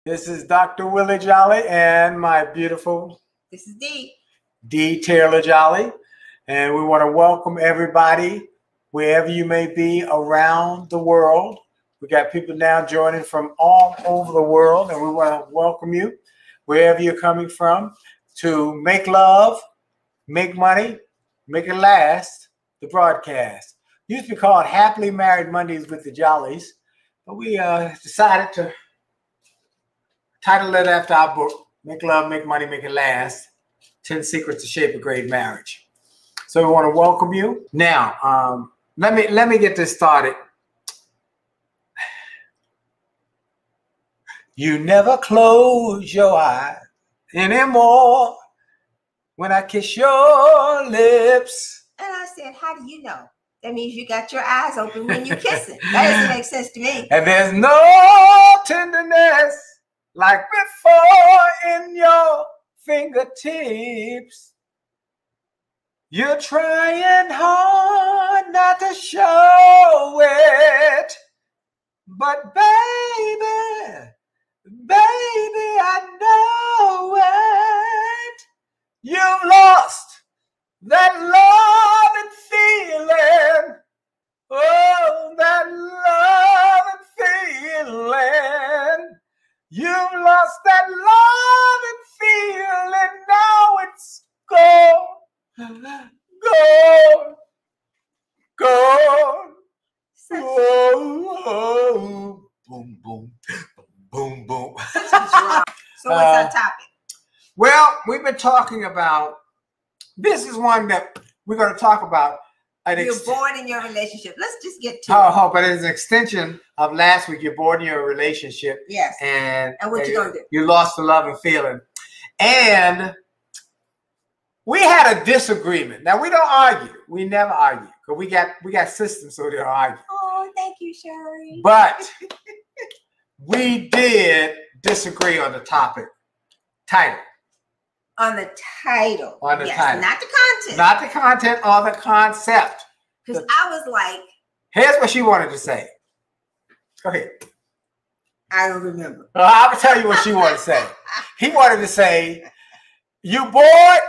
This is Dr. Willie Jolley and my beautiful This is Dee. Dee Jolley. And we want to welcome everybody, wherever you may be around the world. We got people now joining from all over the world, and we want to welcome you, wherever you're coming from, to make love, make money, make it last, the broadcast. It used to be called Happily Married Mondays with the Jollies, but we decided to title it after our book, Make Love, Make Money, Make It Last, 10 Secrets to Shape a Great Marriage. So we want to welcome you. Now, let me get this started. You never close your eyes anymore when I kiss your lips. And I said, how do you know? That means you got your eyes open when you're kissing. That doesn't make sense to me. And there's no tenderness like before in your fingertips. You're trying hard not to show it. But baby, I know it. You've lost that love and feeling. Oh, that love and feeling. You've lost that love and feeling. Now it's gone. Gone. Oh, boom, boom, boom, boom. So what's our topic? Well, we've been talking about, this is one that we're going to talk about. You're bored in your relationship. Let's just get to it. But it's an extension of last week. You're bored in your relationship. Yes. And what you going to do? You lost the love and feeling. And we had a disagreement. Now, we don't argue. We never argue. Because we got systems so we don't argue. Oh, thank you, Sherry. But we did disagree on the title. On the title. On the title. Not the content. Not the content or the concept. Because I was like. Here's what she wanted to say. Go ahead. I don't remember. I'll tell you what she wanted to say. He wanted to say, you bored?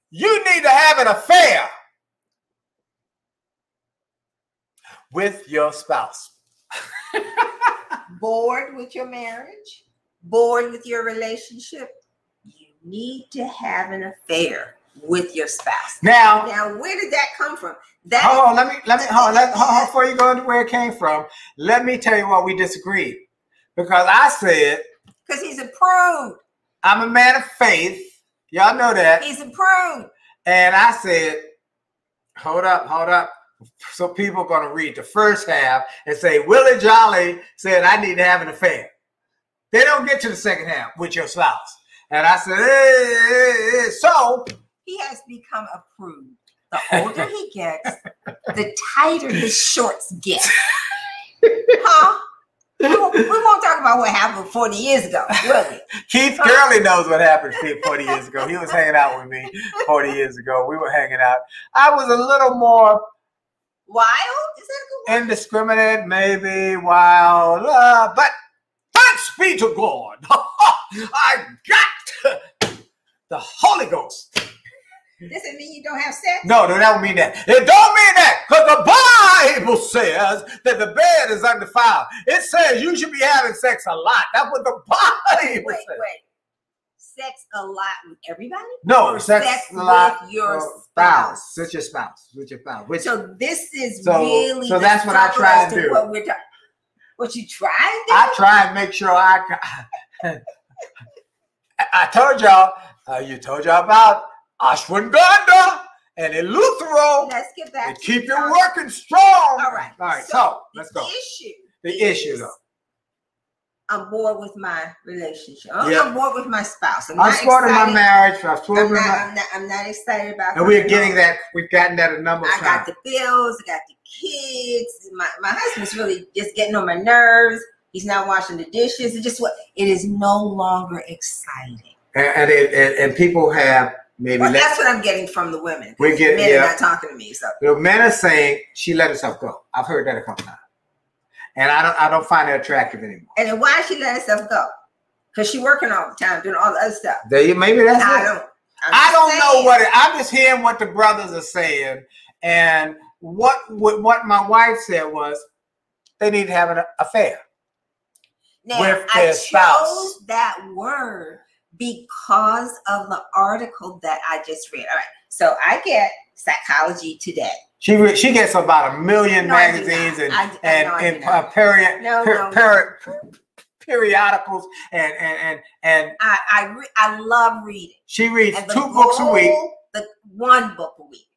You need to have an affair with your spouse. Bored with your marriage? Bored with your relationship? You need to have an affair with your spouse. Now, where did that come from? Hold on, before you go into where it came from, let me tell you what we disagreed. Because I said, because he's a prude. I'm a man of faith. Y'all know that. He's a prude. And I said, hold up. So people are going to read the first half and say, Willie Jolley said, I need to have an affair. They don't get to the second half with your spouse. And I said, hey. So he has become a prude. The older he gets, the tighter his shorts get. Huh? We won't talk about what happened 40 years ago, will we? Keith Gurley knows what happened 40 years ago. He was hanging out with me 40 years ago. We were hanging out. I was a little more wild? Is that a good word? Indiscriminate, maybe wild. But thanks be to God. I got the Holy Ghost. Does it mean you don't have sex? No, that don't mean that. It don't mean that, because the Bible says that the bed is undefiled. It says you should be having sex a lot. That's what the Bible says. Wait. Sex a lot with everybody? No, or sex a lot with your spouse. With your spouse. So this is really so that's what I try to do. What you try to do? I try and make sure I told y'all, you told y'all about ashwagandha and eleuthero. Let's get back to keep you working strong. All right. So let's go. The issue though. I'm bored with my relationship. I'm bored with my spouse. I'm bored with my marriage. I'm not excited about. And we're getting that. We've gotten that a number of times. I got the bills. I got the kids. My husband's really just getting on my nerves. He's not washing the dishes. It is no longer exciting. And people have maybe. Well, that's what I'm getting from the women. Men are not talking to me. So the men are saying she let herself go. I've heard that a couple times. And I don't find it attractive anymore. And then why she let herself go? because she's working all the time, doing all the other stuff. Maybe that's it. I don't know what I'm just hearing what the brothers are saying, and what my wife said was they need to have an affair with their spouse. I chose that word because of the article that I just read. All right, so I get Psychology Today. She gets about 1 million magazines and periodicals and I love reading. She reads 2 books a week. The 1 book a week,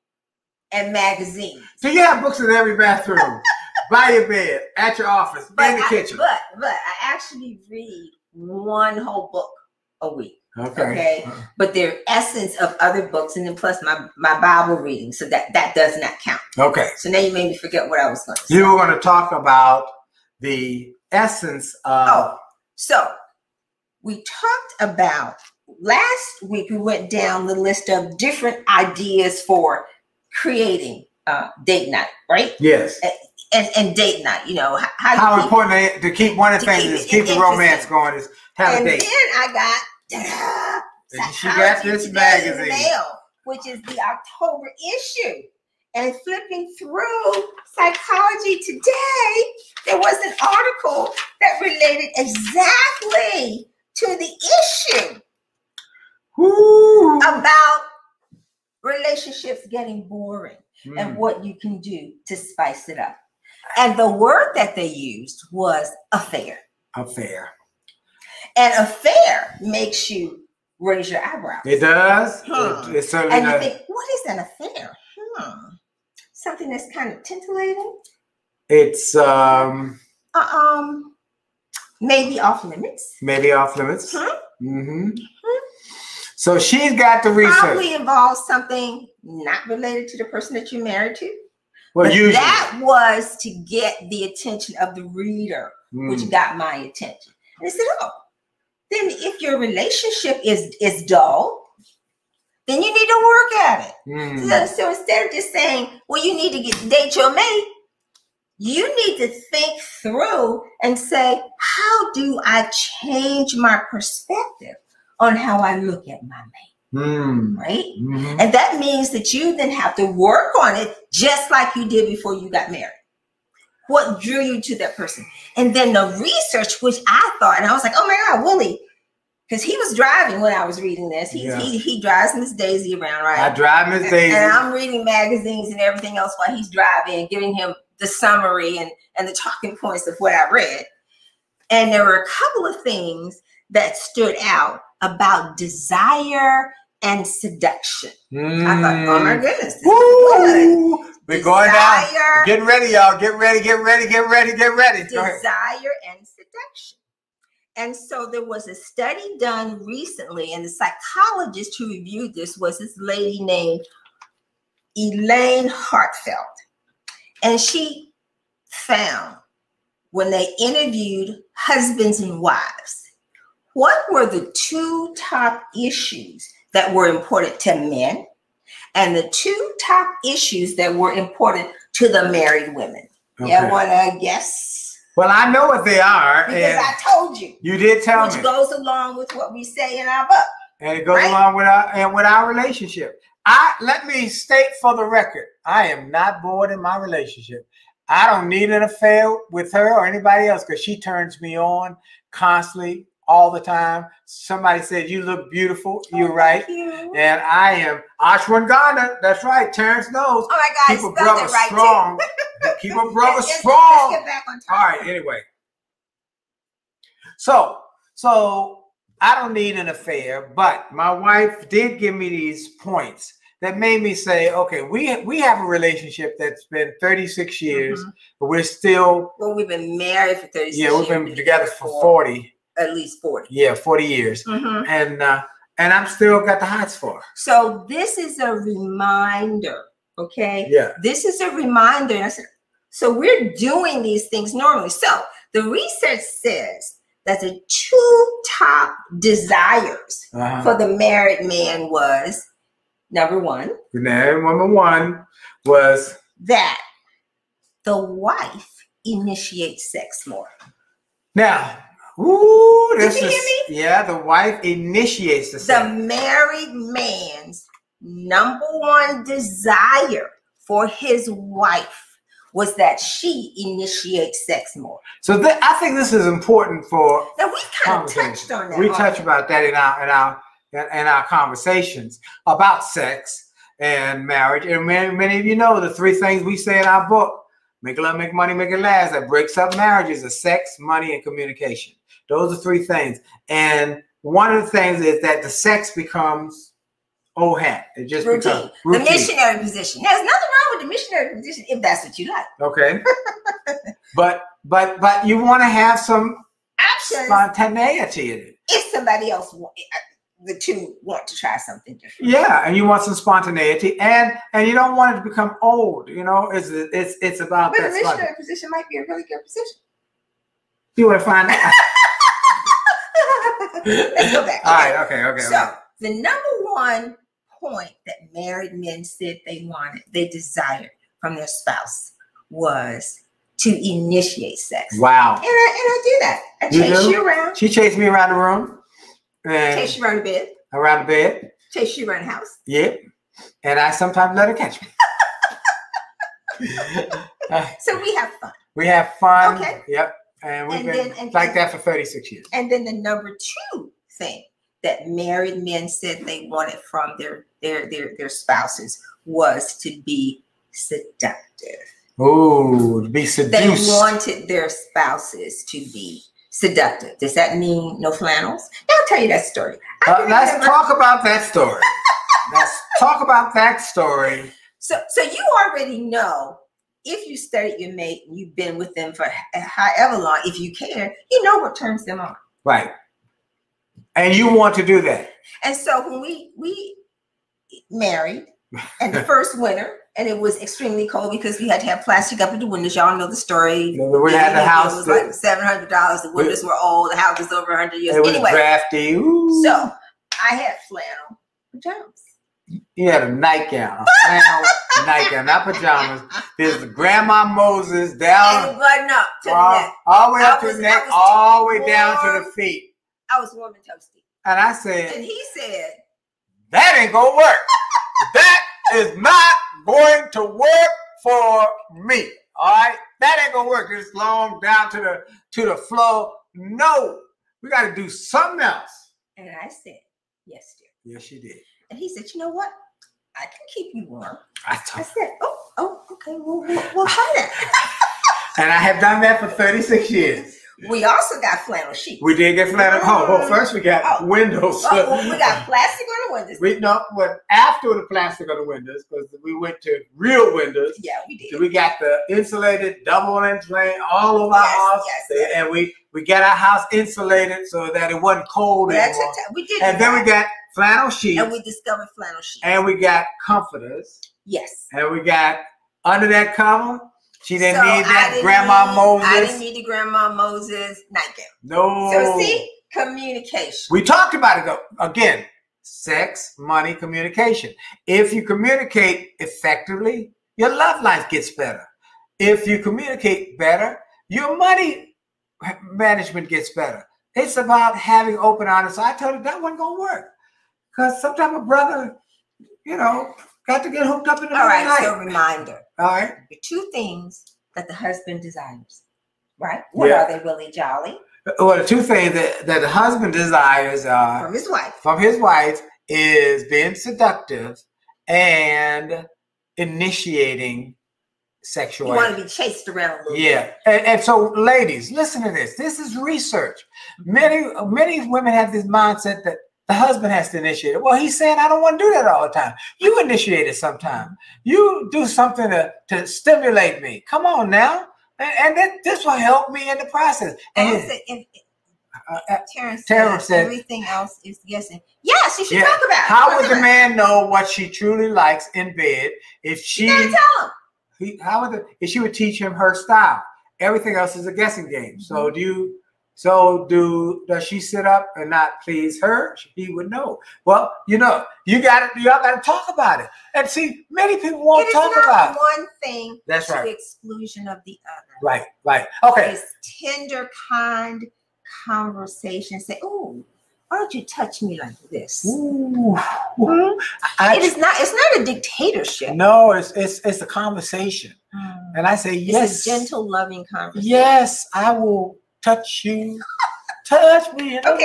and magazines. So you have books in every bathroom, by your bed, at your office, in the kitchen. But I actually read 1 whole book a week. Okay. But they're essence of other books, and then plus my Bible reading, so that does not count. Okay. So now you made me forget what I was going to say. You were going to talk about the essence of. So we talked about last week. We went down the list of different ideas for creating date night, right? Yes. And date night, you know how important to keep one of the things is keep the romance going is have a date. And then I got. She got this magazine, which is the October issue. And flipping through Psychology Today, there was an article that related exactly to the issue about relationships getting boring and what you can do to spice it up. And the word that they used was affair. Affair. And affair makes you raise your eyebrows. It does. It certainly and does. You think, what is an affair? Something that's kind of titillating. It's maybe off limits. Maybe off limits. So she's got the research. Probably involves something not related to the person that you're married to. Well, but usually that was to get the attention of the reader, which got my attention. And I said, then if your relationship is dull, then you need to work at it. So instead of just saying, well, you need to date your mate, you need to think through and say, how do I change my perspective on how I look at my mate? Right? And that means that you then have to work on it just like you did before you got married. What drew you to that person? And then the research, which I thought, and I was like, oh my God, Willie, because he was driving when I was reading this. He drives Miss Daisy around, right? I drive Miss Daisy. And I'm reading magazines and everything else while he's driving and giving him the summary and the talking points of what I read. And there were a couple of things that stood out about desire and seduction. I thought, oh my goodness, this is good. We're going down. Getting ready, y'all. Get ready. Desire and seduction. And so there was a study done recently, and the psychologist who reviewed this was this lady named Elaine Hartfeld. And she found, when they interviewed husbands and wives, what were the 2 top issues that were important to men and the 2 top issues that were important to the married women. Okay. You want to guess? Well, I know what they are. Because I told you. You did tell me. Which goes along with what we say in our book. And it goes along with our relationship. Let me state for the record, I am not bored in my relationship. I don't need an affair with her or anybody else because she turns me on constantly. All the time. Somebody said, you look beautiful. You're right. And I am ashwagandha. That's right. Terrence knows. Oh my God. Keep a brother strong. Keep a brother strong. Let's get back on top. All right. Anyway. So I don't need an affair, but my wife did give me these points that made me say, okay, we have a relationship that's been 36 years, but we're still. Well, we've been married for 36 years. Yeah, we've been together for 40. At least 40. Yeah, 40 years. And I'm still got the hots for her. So this is a reminder, okay? Yeah. This is a reminder. And I said, so we're doing these things normally. So the research says that the 2 top desires for the married man was, number 1. Number 1 was that the wife initiates sex more. Now, Ooh, Did you hear me? Yeah, the wife initiates the sex. The married man's number one desire for his wife was that she initiates sex more. So I think this is important for. Now we kind of touched on that. We touched about that in our conversations about sex and marriage. And many of you know the three things we say in our book: make love, make money, make it last. That breaks up marriages: are sex, money, and communication. Those are three things. And one of the things is that the sex becomes old hat. It just becomes routine. The missionary position. There's nothing wrong with the missionary position if that's what you like. Okay. but you want to have some options, spontaneity in it. If somebody else the two want to try something different. Yeah, and you want some spontaneity, and you don't want it to become old. You know, it's about but that. The missionary position might be a really good position. You want to find out? Let's go back. All right. Okay. So the number one point that married men said they desired from their spouse was to initiate sex. Wow. And I do that. I chase you around. She chased me around the room. Chase you around the bed. Around the bed. Chase you around the house. Yep. And I sometimes let her catch me. So we have fun. We have fun. Okay. Yep. And we've been like that for 36 years. And then the number two thing that married men said they wanted from their spouses was to be seductive. Ooh, to be seduced. They wanted their spouses to be seductive. Does that mean no flannels? Now I'll tell you that story. Let's talk about that story. Let's talk about that story. So you already know, if you studied your mate and you've been with them for however long, if you care, you know what turns them on. Right. And you want to do that. And so when we married, and the first winter, and it was extremely cold because we had to have plastic up at the windows. Y'all know the story. We had the house. It was like $700. The windows were old. The house was over 100 years. It was drafty. Ooh. So I had flannel pajamas. You had a nightgown, a flannel nightgown, not pajamas. There's the Grandma Moses down. And button up to the neck. All the way up to the neck, all the way down to the feet. I was warm and toasty. And I said, and he said, that ain't gonna work. That is not going to work for me. All right, that ain't gonna work. It's long down to the floor. No, we got to do something else. And I said, yes, dear. Yes, you did. And he said, you know what? I can keep you warm. I said, oh, okay, we'll try that. And I have done that for 36 years. We also got flannel sheets. We did get flannel. Well, first we got windows. We got plastic on the windows. After the plastic on the windows, because we went to real windows. Yeah, we did. So we got the insulated, double insulated all over our house. Yes. And we got our house insulated so that it wasn't cold anymore. We did. And then we got flannel sheets. And we discovered flannel sheets. And we got comforters. Yes. And we got under that cover. She didn't need that Grandma Moses. I didn't need the Grandma Moses nightgown. No. So see, communication. We talked about it though. Again, sex, money, communication. If you communicate effectively, your love life gets better. If you communicate better, your money management gets better. It's about having open honest. So I told her that wasn't gonna work. Because sometimes a brother, got to get hooked up in the middle of the night. So reminder. All right. The two things that the husband desires, right? What are they, Willie Jolley? Well, the two things that the husband desires from his wife. From his wife is being seductive and initiating sexual. You want to be chased around a little bit. Yeah. And so, ladies, listen to this. This is research. Many women have this mindset that the husband has to initiate it. Well, he's saying, I don't want to do that all the time. You initiate it sometime. You do something to stimulate me. Come on now. And this will help me in the process. And Terrence said, everything else is guessing. Yes, you should talk about it. How would the man know what she truly likes in bed if she... You gotta tell him. If she would teach him her style? Everything else is a guessing game. So does she sit up and not please her? He would know. Well, y'all got to talk about it. And see, many people won't talk about it. One thing that's to right. exclusion of the other. Right. Okay. It's tender, kind, conversation, say, "Oh, why don't you touch me like this?" Ooh. It's not a dictatorship. No, it's a conversation. And I say, yes. It's a gentle, loving conversation. Yes, I will touch you. Touch me in the morning.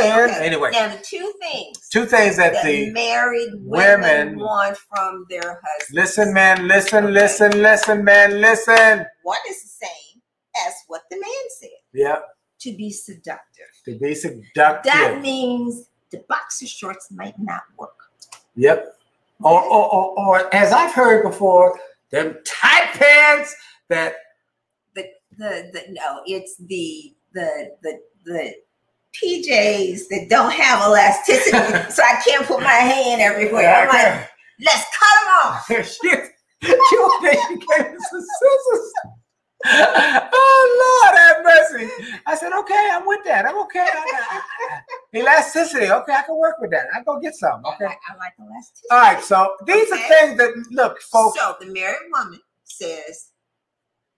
Okay. Anyway. Now, the two things that the married women want from their husbands. Listen, man, listen. One is the same as what the man said. Yep. To be seductive. That means the boxer shorts might not work. Yep. Or as I've heard before, them tight pants that it's the PJs that don't have elasticity, so I can't put my hand everywhere. I'm like, let's cut them off. She gave us some scissors. Oh Lord have mercy. I said, okay, I'm with that. I'm okay. Elasticity. Okay, I can work with that. I'll go get some. Okay. I like elasticity. All right, so these are things that, look, folks. So the married woman says,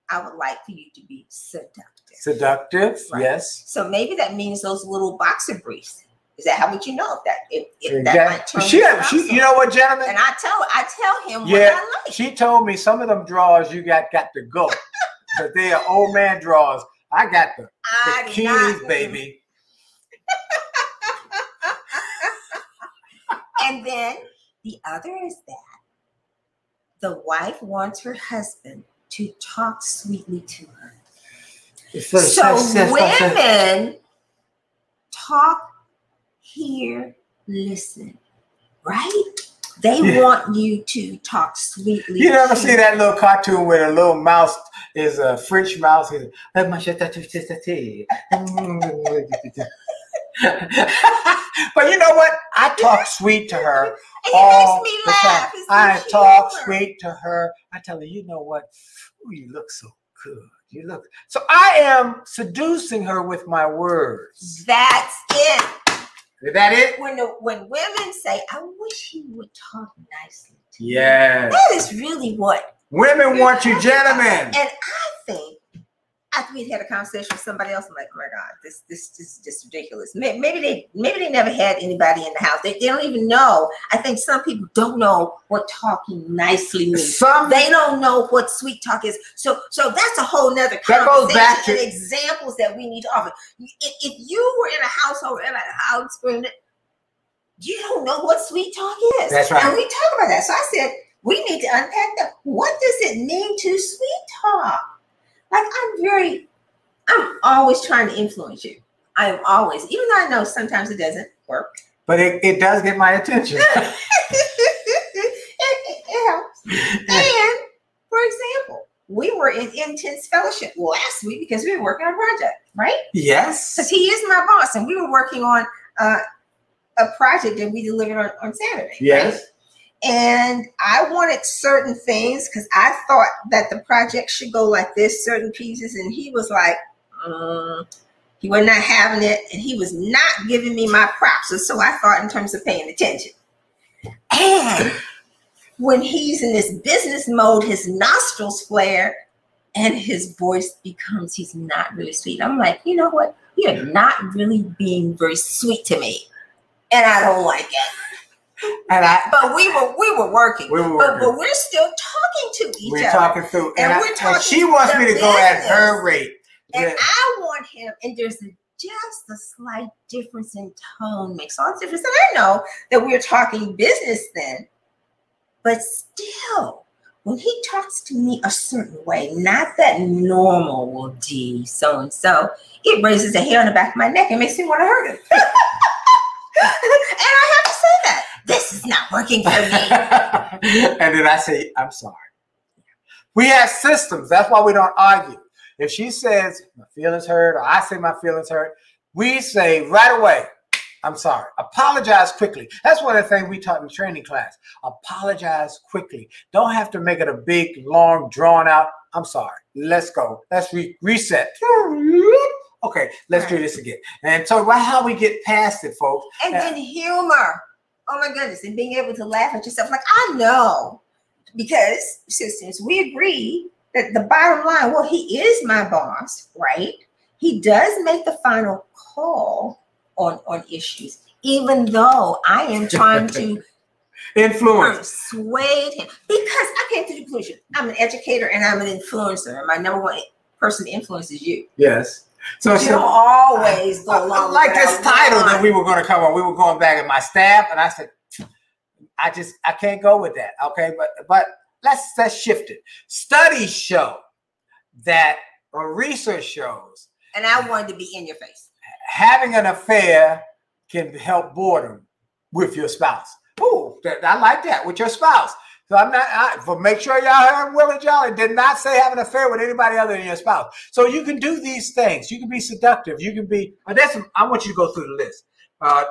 I would like for you to be seductive. Seductive, right. Yes. So maybe that means those little boxer briefs. Is that how would you know if exactly. that might turn she, you know what, gentlemen? And I tell him what I like. She told me some of them drawers you got to go. Because they are old man drawers. I got the bikinis, baby. And then the other is that the wife wants her husband to talk sweetly to her. So women talk, hear, listen, right? They want you to talk sweetly. You never see that little cartoon where the little mouse is a French mouse? But you know what? I talk sweet to her all the time. I talk sweet to her. I tell her, you know what? Ooh, you look so good. So I am seducing her with my words. That's it. Is that it? When women say, I wish he would talk nicely to me. Yes. That is really what women want you, gentlemen. And I think after we'd had a conversation with somebody else, I'm like, oh my God, this is just ridiculous. Maybe they never had anybody in the house. They don't even know. I think some people don't know what talking nicely means. They don't know what sweet talk is. So that's a whole nother conversation. That goes back to examples that we need to offer. If you were in a household, everybody out screaming, you don't know what sweet talk is. That's right. And we talk about that. So I said, we need to unpack that. What does it mean to sweet talk? Like I'm always trying to influence you. I am always, even though I know sometimes it doesn't work. But it does get my attention. it helps. And for example, we were in intense fellowship last week because we were working on a project, right? Yes. Because he is my boss and we were working on a project that we delivered on Saturday. Yes. Right? And I wanted certain things because I thought that the project should go like this, certain pieces. And he was like, he was not having it. And he was not giving me my props. So I thought in terms of paying attention. And when he's in this business mode, his nostrils flare and his voice becomes, he's not really sweet. I'm like, you know what? You're not really being very sweet to me. And I don't like it. But we were working. But we're still talking to each other. We're talking through. And we're talking. And she wants me to go at her rate. And I want him, and there's just a slight difference in tone makes all the difference. And I know that we're talking business then, but still, when he talks to me a certain way, not that normal, well, Dee, so-and-so, it raises a hair on the back of my neck and makes me want to hurt him. And I have to say that. This is not working for me. And then I say, I'm sorry. We have systems. That's why we don't argue. If she says my feelings hurt or I say my feelings hurt, we say right away, I'm sorry. Apologize quickly. That's one of the things we taught in training class. Apologize quickly. Don't have to make it a big, long, drawn out. I'm sorry. Let's go. Let's reset. Okay, let's do this again. And so right how we get past it, folks. And then humor. Oh my goodness. And being able to laugh at yourself. Like, I know. Because, sisters, we agree that the bottom line, well, he is my boss, right? he does make the final call on issues, even though I am trying to persuade him, because I came to the conclusion I'm an educator and I'm an influencer, and my number one person to influence is you. Yes. So you don't always go along with like this title that we were going to come on. We were going back at my staff, and I said, I can't go with that. Okay, but let's shift it. Studies show that, or research shows, and I wanted to be in your face. Having an affair can help boredom with your spouse. Ooh, I like that, with your spouse. So but make sure y'all heard Willie Jolley did not say have an affair with anybody other than your spouse. So you can do these things. You can be seductive. You can be, I want you to go through the list.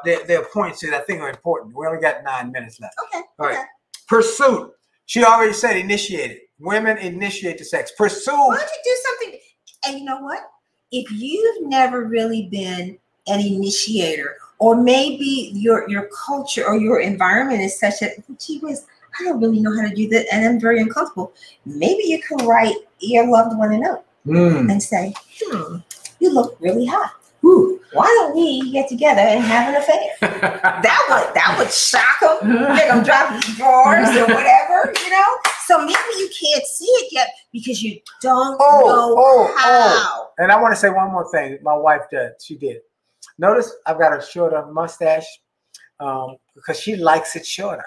There are points that I think are important. We only got 9 minutes left. Okay. All right. Pursuit. She already said initiated. Women initiate the sex. Pursue. Why don't you do something? And you know what? If you've never really been an initiator, or maybe your culture or your environment is such that, gee whiz, I don't really know how to do that, and I'm very uncomfortable. Maybe you can write your loved one a note and say, you look really hot. Ooh, why don't we get together and have an affair? that would shock them, make them drop his drawers or whatever, you know? So maybe you can't see it yet because you don't know how. And I want to say one more thing. My wife did. She did. Notice I've got a shorter mustache because she likes it shorter.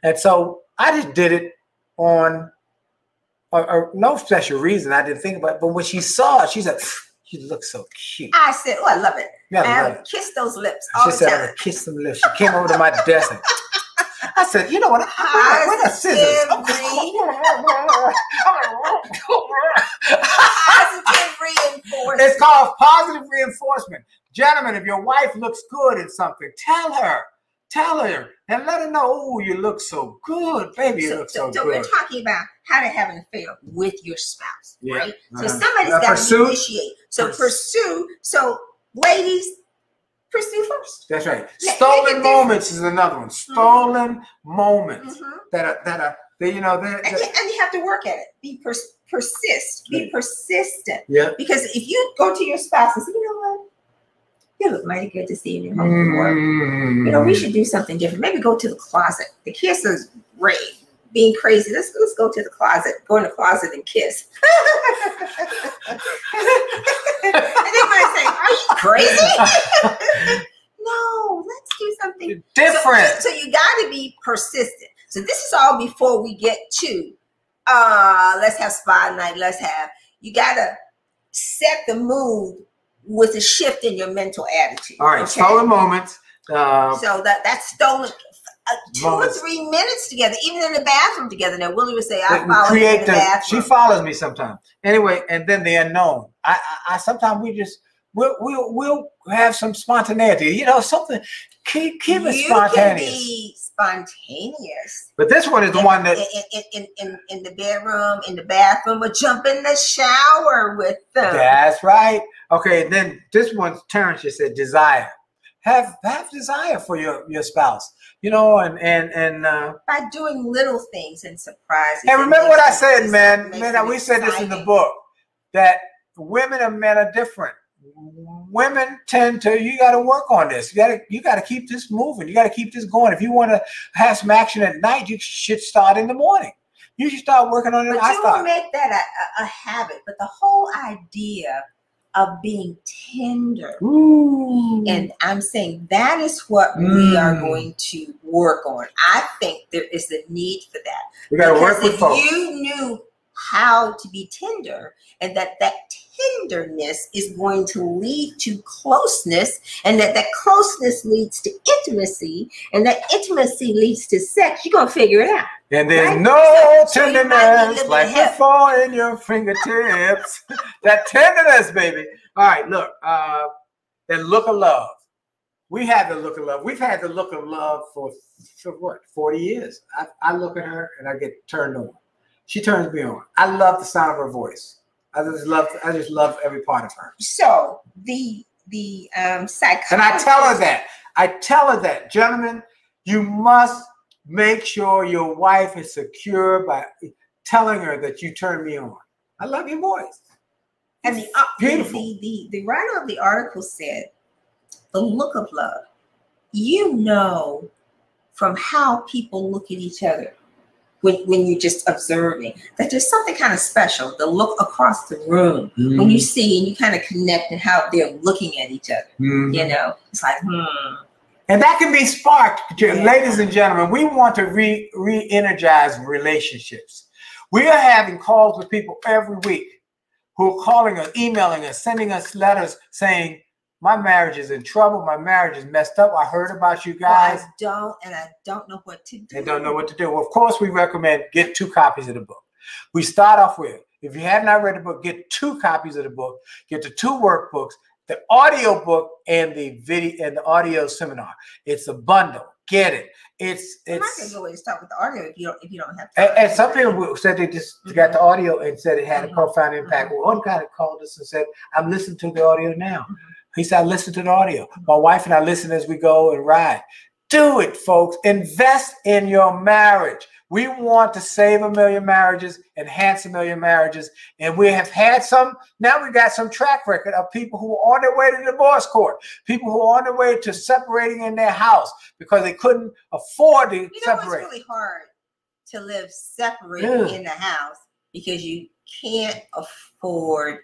And so I just did it on no special reason. I didn't think about it. But when she saw it, she said, you look so cute. I said, oh, I love it. Yeah, I would kiss those lips all the time. She said, I would kiss them lips. She came over to my desk and I said, you know what? Where the scissors? Positive reinforcement. It's called positive reinforcement. Gentlemen, if your wife looks good in something, tell her, and let her know, oh, you look so good, baby, you look so good. So we're talking about how to have an affair with your spouse, right? So somebody's now got to initiate. So pursue. So ladies, pursue first. That's right. Stolen moments is another one. Stolen moments that are you know, and you have to work at it. Be persist. Be persistent. Yeah. Because if you go to your spouse and say, you know what? You look mighty good this evening home from work. You know, we should do something different. Maybe go to the closet. The kiss is great. Being crazy. Let's go to the closet. Go in the closet and kiss. And they might say, are you crazy? No, let's do something different. So you got to be persistent. So this is all before we get to let's have spa night. You got to set the mood with a shift in your mental attitude. All right, okay? Stolen moments. So that's stolen 2 or 3 minutes together, even in the bathroom together. Now Willie would say, "I follow you in the bathroom." She follows me sometimes. Anyway, and then the unknown. I sometimes we'll have some spontaneity. You know, something. Keep it spontaneous. You can be spontaneous. But this one is the one that in the bedroom, in the bathroom, or jump in the shower with them. That's right. Okay, then this one, Terrence just said desire. Have desire for your spouse. You know, and by doing little things and surprises. And remember what I said, man. We said this in the book, that women and men are different. Women tend to, you got to work on this. You got to keep this moving. You got to keep this going. If you want to have some action at night, you should start in the morning. You should start working on it. But you will make that a habit. But the whole idea of being tender, and I'm saying that is what we are going to work on. I think there is a need for that. We got to work with folks. If you knew how to be tender, and that tenderness is going to lead to closeness, and that closeness leads to intimacy, and that intimacy leads to sex, you're going to figure it out. And there's no tenderness like before in your fingertips. That tenderness, baby. All right, look, that look of love. We have the look of love. We've had the look of love for what, 40 years. I look at her and I get turned on. She turns me on. I love the sound of her voice. I just love every part of her. So the psychologist. And I tell her that. Gentlemen, you must make sure your wife is secure by telling her that you turn me on. I love your voice. And beautiful. The writer of the article said, the look of love, you know, from how people look at each other when you're just observing, that there's something kind of special. The look across the room when you see and you kind of connect and how they're looking at each other. You know, it's like, And that can be sparked. Ladies and gentlemen, we want to re-energize relationships. We are having calls with people every week who are calling us, emailing us, sending us letters saying, my marriage is in trouble. My marriage is messed up. I heard about you guys. Well, I don't know what to do. They don't know what to do. Well, of course, we recommend get 2 copies of the book. We start off with, if you have not read the book, get 2 copies of the book. Get the 2 workbooks, the audio book, and the video and the audio seminar. It's a bundle. Get it. It's. I can go and start with the audio if you don't have time. And some people said they just got the audio and said it had a profound impact. Well, one guy called us and said, "I'm listening to the audio now." He said, "I listen to the audio. My wife and I listen as we go and ride." Do it, folks. Invest in your marriage. We want to save 1 million marriages, enhance 1 million marriages. And we have had some, now we got some track record of people who are on their way to divorce court, people who are on their way to separating in their house because they couldn't afford to separate. It's really hard to live separated in the house because you can't afford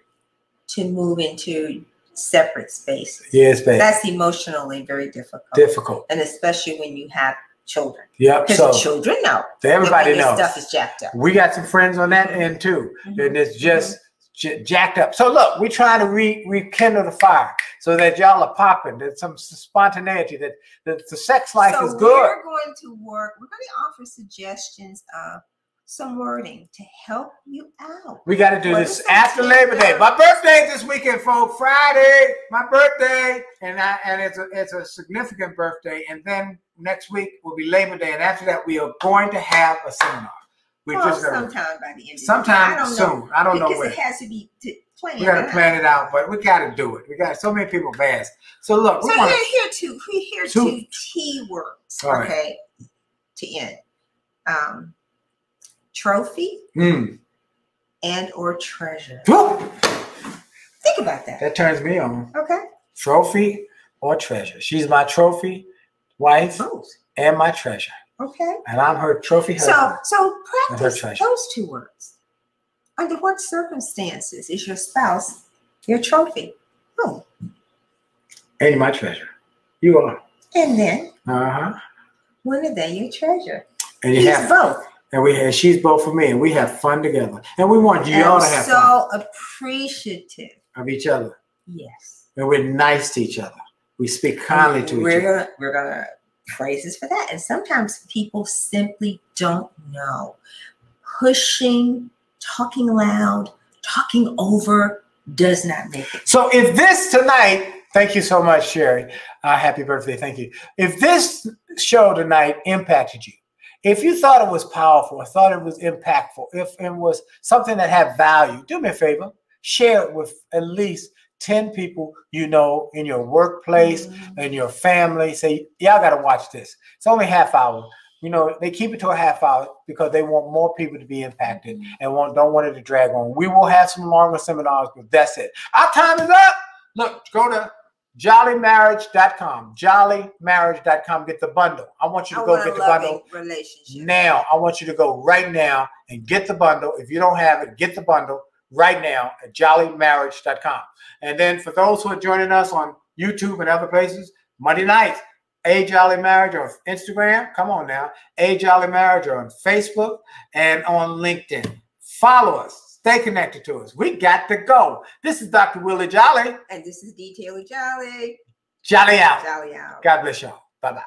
to move into separate spaces. Yes, baby. That's emotionally very difficult. And especially when you have children. Yep. Because the children know. Everybody knows. Stuff is jacked up. We got some friends on that end too. And it's just jacked up. So look, we're trying to rekindle the fire so that y'all are popping. There's some spontaneity, that the sex life is good. We're going to offer suggestions of some wording to help you out. We got to do this after Labor Day. My birthday this weekend, folks. Friday, my birthday, and it's a significant birthday. And then next week will be Labor Day, and after that, we are going to have a seminar. Sometime by the end. Sometime soon. I don't know when. Because it has to be planned. We got to plan it out, but we got to do it. We got so many people fast. So look, here are two key words. Okay, to end. Trophy and or treasure. Think about that. That turns me on. Okay. Trophy or treasure. She's my trophy wife and my treasure. Okay. And I'm her trophy husband. So practice those 2 words. Under what circumstances is your spouse your trophy? And my treasure. You are. And then when are they your treasure? And you have both. And she's both for me, and we have fun together. And we want you all to have fun. So appreciative of each other. Yes. And we're nice to each other. We speak kindly to each other. We're gonna praises for that. And sometimes people simply don't know. Pushing, talking loud, talking over does not make it. So if this tonight, thank you so much, Sherry. Happy birthday. Thank you. If this show tonight impacted you, if you thought it was powerful, or thought it was impactful, if it was something that had value, do me a favor, share it with at least 10 people you know in your workplace, in your family. Say, y'all got to watch this. It's only half hour. You know, they keep it to a half hour because they want more people to be impacted and don't want it to drag on. We will have some longer seminars, but that's it. Our time is up. Look, go to jollymarriage.com. Jollymarriage.com. Get the bundle. I want you to go get the bundle now. I want you to go right now and get the bundle. If you don't have it, get the bundle right now at jollymarriage.com. And then for those who are joining us on YouTube and other places, Monday nights, A Jolly Marriage on Instagram. Come on now. A Jolly Marriage on Facebook and on LinkedIn. Follow us. Stay connected to us. We got to go. This is Dr. Willie Jolley. And this is Dee Jolley. Jolly out. Jolly out. God bless y'all. Bye-bye.